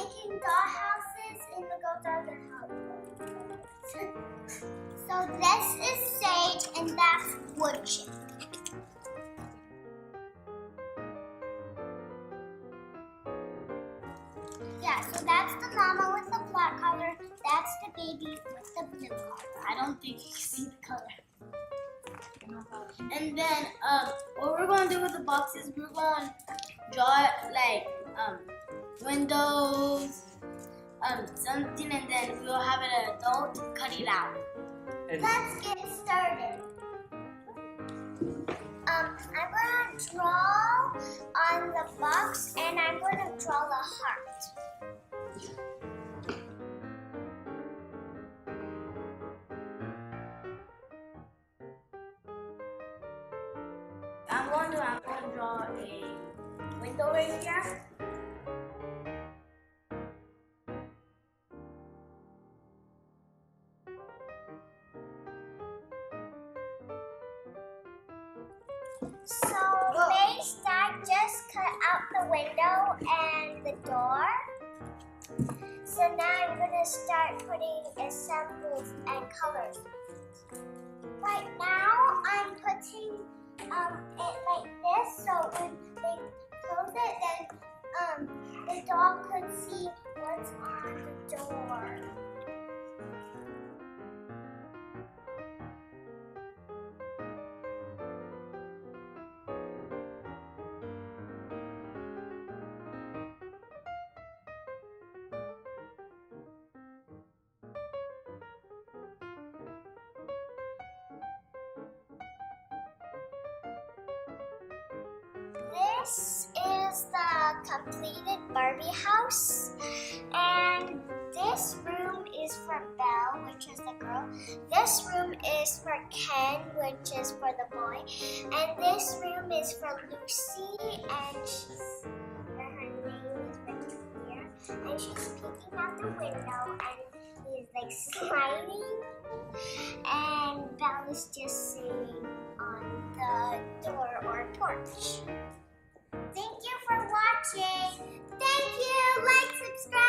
making dollhouses and the goats are the helpers. So this is sage and that's wood chip. Yeah, so that's the mama with the black color. That's the baby with the blue color. I don't think you can see the color. And then what we're going to do with the boxes, we're going to draw like windows, something, and then we'll have an adult cut it out. Let's get started. I'm going to draw on the box and I'm going to draw the heart. I'm going to draw a window right here. So May's dad just cut out the window and the door. So now I'm going to start putting assembles and colors. Right now I'm putting it like this, so when they close it, then the dog could see what's on the door. This is the completed Barbie house, and this room is for Belle, which is the girl. This room is for Ken, which is for the boy, and this room is for Lucy, and her name is right here, and she's peeking out the window, and he's like smiling, and Belle is just sitting on the door or porch. Thank you for watching. Thank you. Like, subscribe.